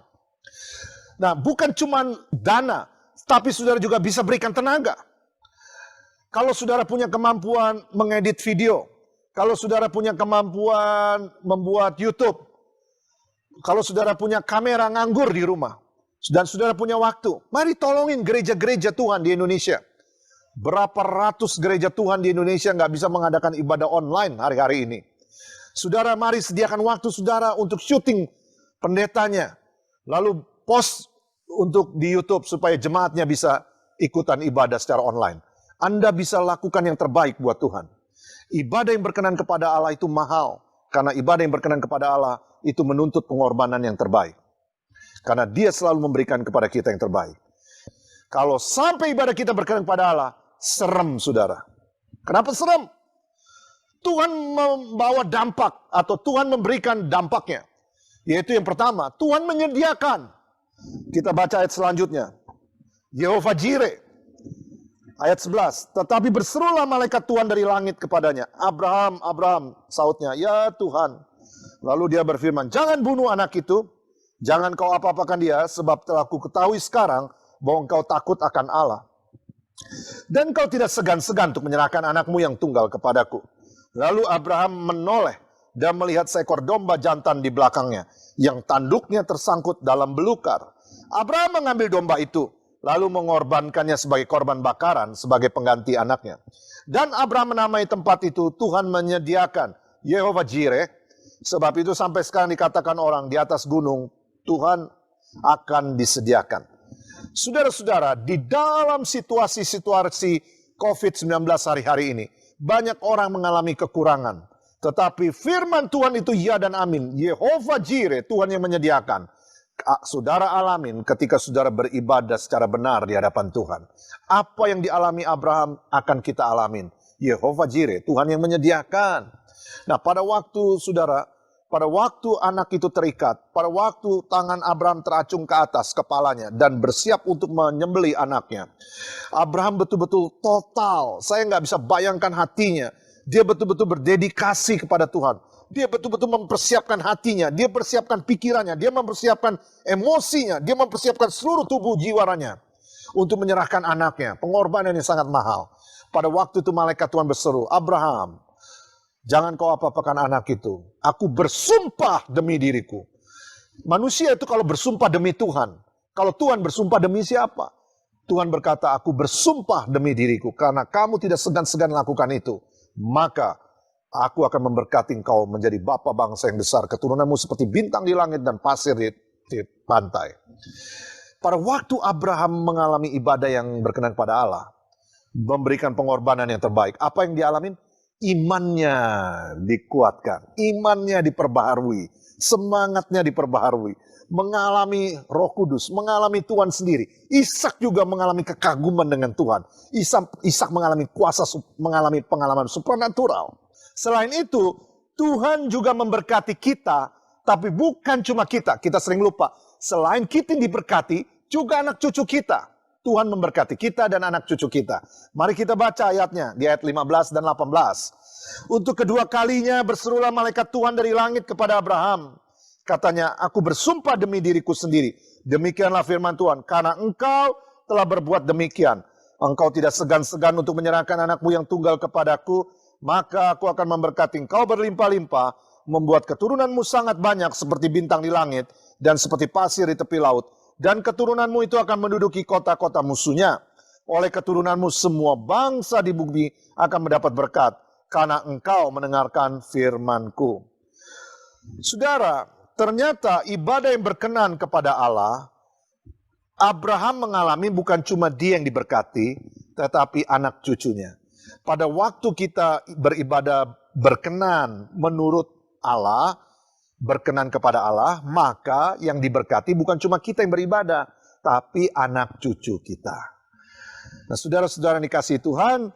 Nah, bukan cuma dana, tapi saudara juga bisa berikan tenaga. Kalau saudara punya kemampuan mengedit video, kalau saudara punya kemampuan membuat YouTube, kalau saudara punya kamera nganggur di rumah, dan saudara punya waktu, mari tolongin gereja-gereja Tuhan di Indonesia. Berapa ratus gereja Tuhan di Indonesia nggak bisa mengadakan ibadah online hari-hari ini. Saudara, mari sediakan waktu saudara untuk syuting pendetanya, lalu post untuk di YouTube supaya jemaatnya bisa ikutan ibadah secara online. Anda bisa lakukan yang terbaik buat Tuhan. Ibadah yang berkenan kepada Allah itu mahal. Karena ibadah yang berkenan kepada Allah itu menuntut pengorbanan yang terbaik. Karena Dia selalu memberikan kepada kita yang terbaik. Kalau sampai ibadah kita berkenan kepada Allah, serem saudara. Kenapa serem? Tuhan membawa dampak atau Tuhan memberikan dampaknya. Yaitu yang pertama, Tuhan menyediakan. Kita baca ayat selanjutnya. Yehova Jireh. Ayat 11, tetapi berserulah malaikat Tuhan dari langit kepadanya. Abraham, Abraham, sautnya, ya Tuhan. Lalu dia berfirman, jangan bunuh anak itu, jangan kau apa-apakan dia, sebab telah ku ketahui sekarang bahwa engkau takut akan Allah. Dan engkau tidak segan-segan untuk menyerahkan anakmu yang tunggal kepadaku. Lalu Abraham menoleh dan melihat seekor domba jantan di belakangnya, yang tanduknya tersangkut dalam belukar. Abraham mengambil domba itu, lalu mengorbankannya sebagai korban bakaran, sebagai pengganti anaknya. Dan Abraham menamai tempat itu, Tuhan menyediakan, Yehova Jireh. Sebab itu sampai sekarang dikatakan orang di atas gunung, Tuhan akan disediakan. Saudara-saudara, di dalam situasi-situasi COVID-19 hari-hari ini, banyak orang mengalami kekurangan. Tetapi firman Tuhan itu ya dan amin. Yehova Jireh, Tuhan yang menyediakan. Saudara alamin ketika saudara beribadah secara benar di hadapan Tuhan. Apa yang dialami Abraham akan kita alamin. Yehova Jireh, Tuhan yang menyediakan. Nah, pada waktu saudara, pada waktu anak itu terikat, pada waktu tangan Abraham teracung ke atas kepalanya dan bersiap untuk menyembelih anaknya, Abraham betul-betul total. Saya nggak bisa bayangkan hatinya. Dia betul-betul berdedikasi kepada Tuhan. Dia betul-betul mempersiapkan hatinya, dia mempersiapkan pikirannya, dia mempersiapkan emosinya, dia mempersiapkan seluruh tubuh jiwanya untuk menyerahkan anaknya. Pengorbanan yang sangat mahal. Pada waktu itu malaikat Tuhan berseru, Abraham, jangan kau apa-apakan anak itu. Aku bersumpah demi diriku. Manusia itu kalau bersumpah demi Tuhan. Kalau Tuhan bersumpah demi siapa? Tuhan berkata, aku bersumpah demi diriku. Karena kamu tidak segan-segan lakukan itu. Maka aku akan memberkati engkau menjadi bapa bangsa yang besar. Keturunanmu seperti bintang di langit dan pasir di pantai. Pada waktu Abraham mengalami ibadah yang berkenan kepada Allah. Memberikan pengorbanan yang terbaik. Apa yang dialami? Imannya dikuatkan, imannya diperbaharui, semangatnya diperbaharui, mengalami Roh Kudus, mengalami Tuhan sendiri. Ishak juga mengalami kekaguman dengan Tuhan. Ishak mengalami kuasa, mengalami pengalaman supernatural. Selain itu, Tuhan juga memberkati kita, tapi bukan cuma kita. Kita sering lupa, selain kita diberkati, juga anak cucu kita. Tuhan memberkati kita dan anak cucu kita. Mari kita baca ayatnya di ayat 15 dan 18. Untuk kedua kalinya berserulah malaikat Tuhan dari langit kepada Abraham. Katanya, aku bersumpah demi diriku sendiri. Demikianlah firman Tuhan. Karena engkau telah berbuat demikian. Engkau tidak segan-segan untuk menyerahkan anakmu yang tunggal kepadaku. Maka aku akan memberkati engkau berlimpah-limpah. Membuat keturunanmu sangat banyak seperti bintang di langit. Dan seperti pasir di tepi laut. Dan keturunanmu itu akan menduduki kota-kota musuhnya. Oleh keturunanmu semua bangsa di bumi akan mendapat berkat. Karena engkau mendengarkan firmanku. Saudara, ternyata ibadah yang berkenan kepada Allah, Abraham mengalami bukan cuma dia yang diberkati, tetapi anak cucunya. Pada waktu kita beribadah berkenan menurut Allah, berkenan kepada Allah, maka yang diberkati bukan cuma kita yang beribadah, tapi anak cucu kita. Nah, saudara-saudara yang dikasihi Tuhan,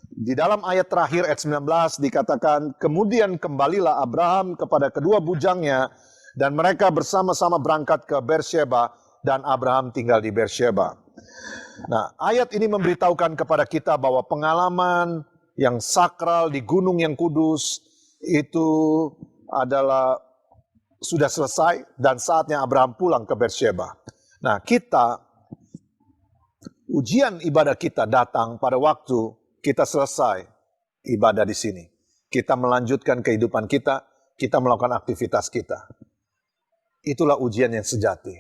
di dalam ayat terakhir ayat 19 dikatakan, kemudian kembalilah Abraham kepada kedua bujangnya, dan mereka bersama-sama berangkat ke Beersheba, dan Abraham tinggal di Beersheba. Nah, ayat ini memberitahukan kepada kita bahwa pengalaman yang sakral di gunung yang kudus itu adalah sudah selesai dan saatnya Abraham pulang ke Beersheba. Nah, ujian ibadah kita datang pada waktu kita selesai ibadah di sini. Kita melanjutkan kehidupan kita, kita melakukan aktivitas kita. Itulah ujian yang sejati.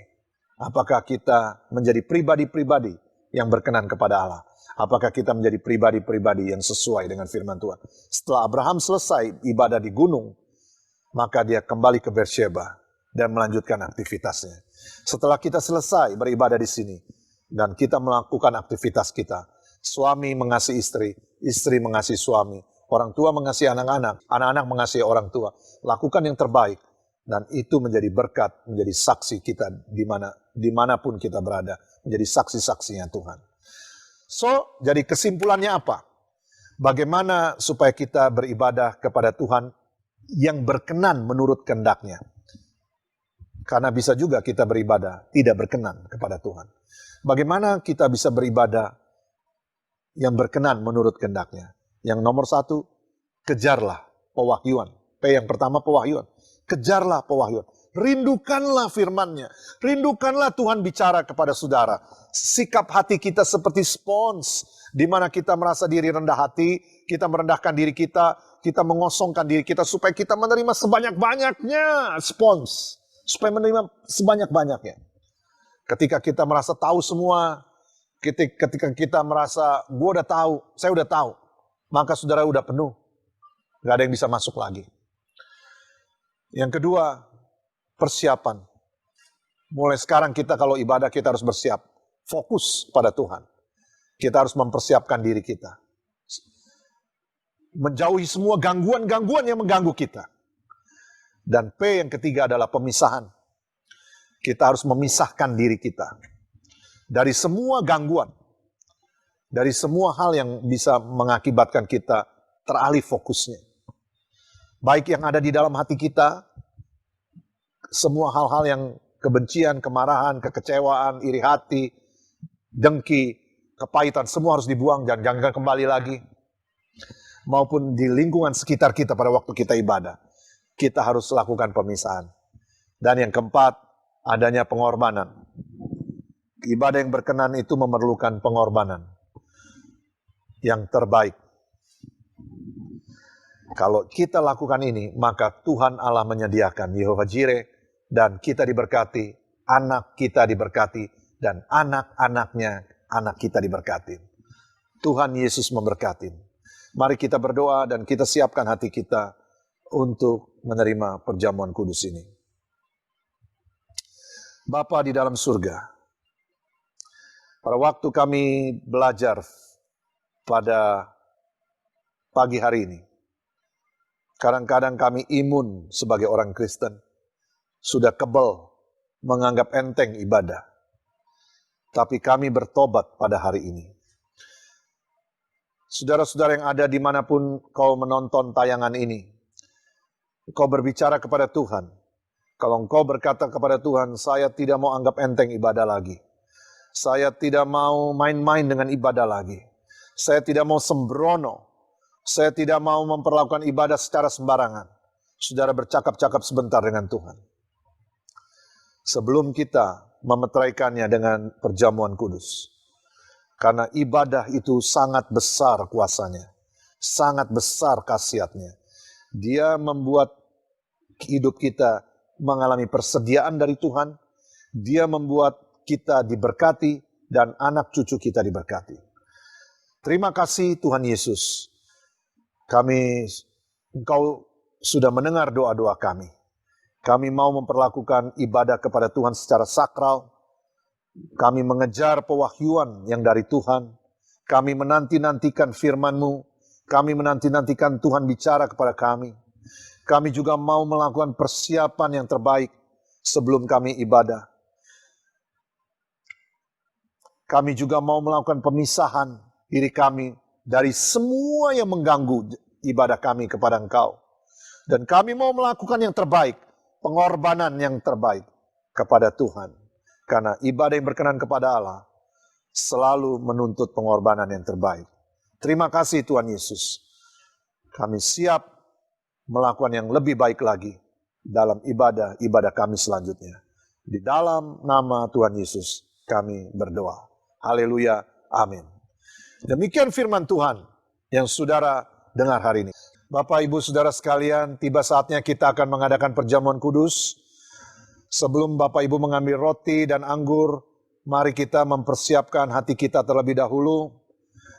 Apakah kita menjadi pribadi-pribadi yang berkenan kepada Allah? Apakah kita menjadi pribadi-pribadi yang sesuai dengan firman Tuhan? Setelah Abraham selesai ibadah di gunung, maka dia kembali ke Beersheba dan melanjutkan aktivitasnya. Setelah kita selesai beribadah di sini dan kita melakukan aktivitas kita, suami mengasihi istri, istri mengasihi suami, orang tua mengasihi anak-anak, anak-anak mengasihi orang tua. Lakukan yang terbaik dan itu menjadi berkat, menjadi saksi kita dimanapun kita berada, menjadi saksi-saksinya Tuhan. So, jadi kesimpulannya apa? Bagaimana supaya kita beribadah kepada Tuhan yang berkenan menurut kehendak-Nya. Karena bisa juga kita beribadah tidak berkenan kepada Tuhan. Bagaimana kita bisa beribadah yang berkenan menurut kehendak-Nya? Yang nomor satu, kejarlah pewahyuan. P yang pertama pewahyuan. Kejarlah pewahyuan. Rindukanlah firman-Nya. Rindukanlah Tuhan bicara kepada saudara. Sikap hati kita seperti spons, di mana kita merasa diri rendah hati, kita merendahkan diri kita mengosongkan diri kita supaya kita menerima sebanyak-banyaknya spons. Supaya menerima sebanyak-banyaknya. Ketika kita merasa tahu semua, ketika kita merasa, saya udah tahu, maka saudara udah penuh. Gak ada yang bisa masuk lagi. Yang kedua, persiapan. Mulai sekarang kita kalau ibadah kita harus bersiap. Fokus pada Tuhan. Kita harus mempersiapkan diri kita. Menjauhi semua gangguan-gangguan yang mengganggu kita. Dan P yang ketiga adalah pemisahan. Kita harus memisahkan diri kita. Dari semua gangguan. Dari semua hal yang bisa mengakibatkan kita teralih fokusnya. Baik yang ada di dalam hati kita, semua hal-hal yang kebencian, kemarahan, kekecewaan, iri hati, dengki, kepahitan, semua harus dibuang dan jangan kembali lagi. Maupun di lingkungan sekitar kita pada waktu kita ibadah. Kita harus lakukan pemisahan. Dan yang keempat, adanya pengorbanan. Ibadah yang berkenan itu memerlukan pengorbanan yang terbaik. Kalau kita lakukan ini, maka Tuhan Allah menyediakan Yehovah Jireh, dan kita diberkati, anak kita diberkati, dan anak-anaknya, anak kita diberkati. Tuhan Yesus memberkati. Mari kita berdoa dan kita siapkan hati kita untuk menerima perjamuan kudus ini. Bapa di dalam surga, pada waktu kami belajar pada pagi hari ini, kadang-kadang kami imun sebagai orang Kristen, sudah kebal menganggap enteng ibadah. Tapi kami bertobat pada hari ini. Saudara-saudara yang ada dimanapun kau menonton tayangan ini, kau berbicara kepada Tuhan. Kalau engkau berkata kepada Tuhan, saya tidak mau anggap enteng ibadah lagi. Saya tidak mau main-main dengan ibadah lagi. Saya tidak mau sembrono. Saya tidak mau memperlakukan ibadah secara sembarangan. Saudara bercakap-cakap sebentar dengan Tuhan. Sebelum kita memeteraikannya dengan perjamuan kudus. Karena ibadah itu sangat besar kuasanya. Sangat besar khasiatnya. Dia membuat hidup kita mengalami persediaan dari Tuhan. Dia membuat kita diberkati dan anak cucu kita diberkati. Terima kasih Tuhan Yesus. Engkau sudah mendengar doa-doa kami. Kami mau memperlakukan ibadah kepada Tuhan secara sakral. Kami mengejar pewahyuan yang dari Tuhan. Kami menanti-nantikan firman-Mu. Kami menanti-nantikan Tuhan bicara kepada kami. Kami juga mau melakukan persiapan yang terbaik sebelum kami ibadah. Kami juga mau melakukan pemisahan diri kami dari semua yang mengganggu ibadah kami kepada Engkau. Dan kami mau melakukan yang terbaik, pengorbanan yang terbaik kepada Tuhan. Karena ibadah yang berkenan kepada Allah selalu menuntut pengorbanan yang terbaik. Terima kasih Tuhan Yesus. Kami siap melakukan yang lebih baik lagi dalam ibadah kami selanjutnya. Di dalam nama Tuhan Yesus kami berdoa. Haleluya, amin. Demikian firman Tuhan yang saudara dengar hari ini. Bapak, Ibu, Saudara sekalian, tiba saatnya kita akan mengadakan perjamuan kudus. Sebelum Bapak Ibu mengambil roti dan anggur, mari kita mempersiapkan hati kita terlebih dahulu.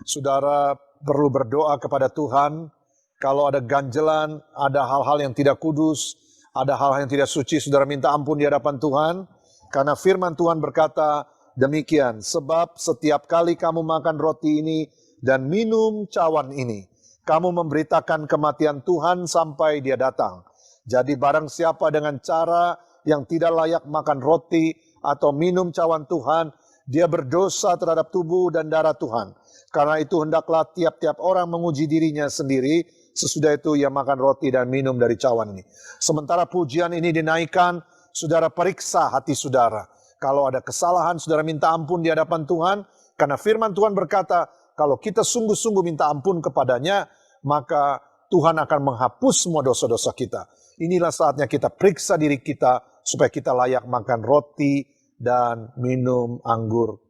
Saudara perlu berdoa kepada Tuhan. Kalau ada ganjelan, ada hal-hal yang tidak kudus, ada hal-hal yang tidak suci, saudara minta ampun di hadapan Tuhan. Karena firman Tuhan berkata demikian, sebab setiap kali kamu makan roti ini dan minum cawan ini, kamu memberitakan kematian Tuhan sampai Dia datang. Jadi barang siapa dengan cara yang tidak layak makan roti atau minum cawan Tuhan, dia berdosa terhadap tubuh dan darah Tuhan. Karena itu hendaklah tiap-tiap orang menguji dirinya sendiri, sesudah itu ia makan roti dan minum dari cawan ini. Sementara pujian ini dinaikkan, saudara periksa hati saudara. Kalau ada kesalahan, saudara minta ampun di hadapan Tuhan. Karena firman Tuhan berkata, kalau kita sungguh-sungguh minta ampun kepadanya, maka Tuhan akan menghapus semua dosa-dosa kita. Inilah saatnya kita periksa diri kita supaya kita layak makan roti dan minum anggur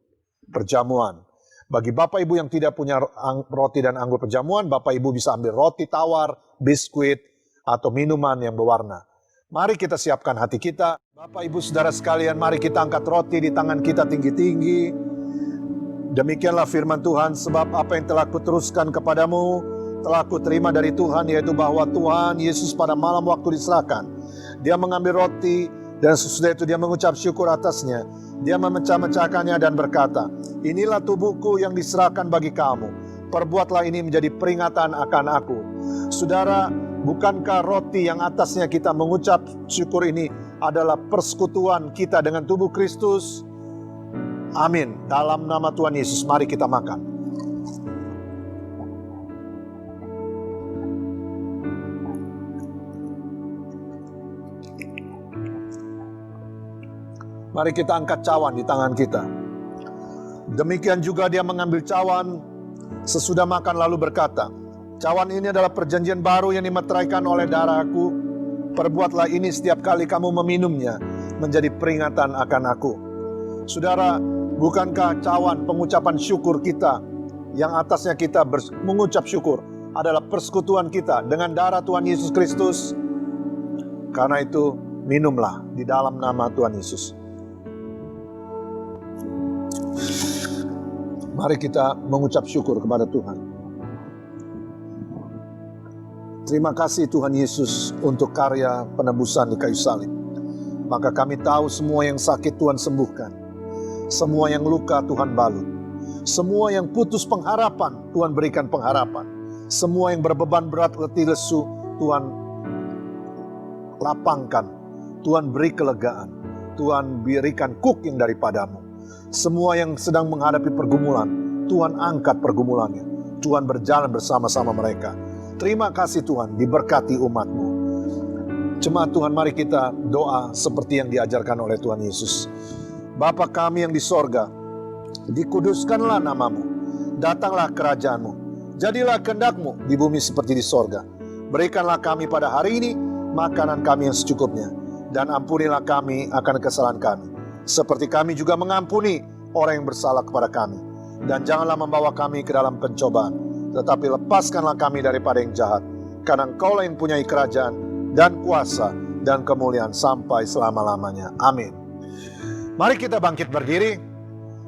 perjamuan. Bagi Bapak Ibu yang tidak punya roti dan anggur perjamuan, Bapak Ibu bisa ambil roti tawar, biskuit, atau minuman yang berwarna. Mari kita siapkan hati kita. Bapak Ibu Saudara sekalian, mari kita angkat roti di tangan kita tinggi-tinggi. Demikianlah firman Tuhan, sebab apa yang telah kuteruskan kepadamu, telah kuterima dari Tuhan, yaitu bahwa Tuhan Yesus pada malam waktu diserahkan, Dia mengambil roti, dan sesudah itu Dia mengucap syukur atasnya. Dia memecah-mecahkannya dan berkata, inilah tubuhku yang diserahkan bagi kamu. Perbuatlah ini menjadi peringatan akan aku. Saudara, bukankah roti yang atasnya kita mengucap syukur ini adalah persekutuan kita dengan tubuh Kristus? Amin. Dalam nama Tuhan Yesus, mari kita makan. Mari kita angkat cawan di tangan kita. Demikian juga Dia mengambil cawan sesudah makan lalu berkata, cawan ini adalah perjanjian baru yang dimeteraikan oleh darahku. Perbuatlah ini setiap kali kamu meminumnya, menjadi peringatan akan aku. Saudara, bukankah cawan pengucapan syukur kita yang atasnya kita mengucap syukur adalah persekutuan kita dengan darah Tuhan Yesus Kristus? Karena itu, minumlah di dalam nama Tuhan Yesus. Mari kita mengucap syukur kepada Tuhan. Terima kasih Tuhan Yesus untuk karya penebusan di kayu salib. Maka kami tahu semua yang sakit Tuhan sembuhkan. Semua yang luka Tuhan balut. Semua yang putus pengharapan Tuhan berikan pengharapan. Semua yang berbeban berat letih lesu Tuhan lapangkan. Tuhan beri kelegaan. Tuhan berikan cooking daripadamu. Semua yang sedang menghadapi pergumulan, Tuhan angkat pergumulannya. Tuhan berjalan bersama-sama mereka. Terima kasih Tuhan, diberkati umat-Mu. Jemaat Tuhan, mari kita doa seperti yang diajarkan oleh Tuhan Yesus. Bapa kami yang di sorga, dikuduskanlah nama-Mu, datanglah kerajaan-Mu, jadilah kehendak-Mu di bumi seperti di sorga. Berikanlah kami pada hari ini makanan kami yang secukupnya, dan ampunilah kami akan kesalahan kami, seperti kami juga mengampuni orang yang bersalah kepada kami. Dan janganlah membawa kami ke dalam pencobaan, tetapi lepaskanlah kami daripada yang jahat. Karena Engkaulah yang punya kerajaan dan kuasa dan kemuliaan sampai selama-lamanya. Amin. Mari kita bangkit berdiri.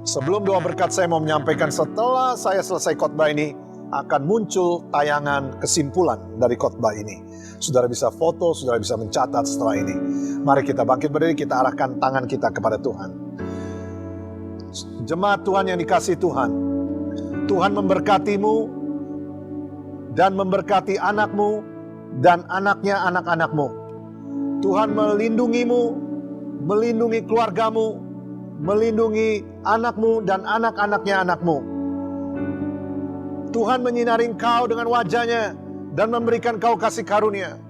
Sebelum doa berkat saya mau menyampaikan, setelah saya selesai khotbah ini akan muncul tayangan kesimpulan dari khotbah ini. Saudara bisa foto, saudara bisa mencatat setelah ini. Mari kita bangkit berdiri, kita arahkan tangan kita kepada Tuhan. Jemaat Tuhan yang dikasihi Tuhan, Tuhan memberkatimu dan memberkati anakmu dan anaknya anak-anakmu. Tuhan melindungimu, melindungi keluargamu, melindungi anakmu dan anak-anaknya anakmu. Tuhan menyinari engkau dengan wajahnya dan memberikan kau kasih karunia.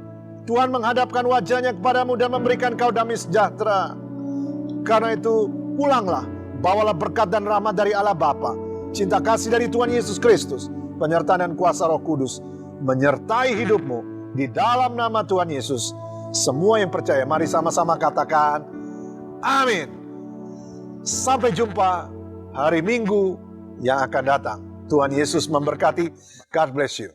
Tuhan menghadapkan wajahnya kepadamu dan memberikan kau damai sejahtera. Karena itu, pulanglah, bawalah berkat dan rahmat dari Allah Bapa, cinta kasih dari Tuhan Yesus Kristus, penyertaan dan kuasa Roh Kudus menyertai hidupmu di dalam nama Tuhan Yesus. Semua yang percaya, mari sama-sama katakan amin. Sampai jumpa hari Minggu yang akan datang. Tuhan Yesus memberkati. God bless you.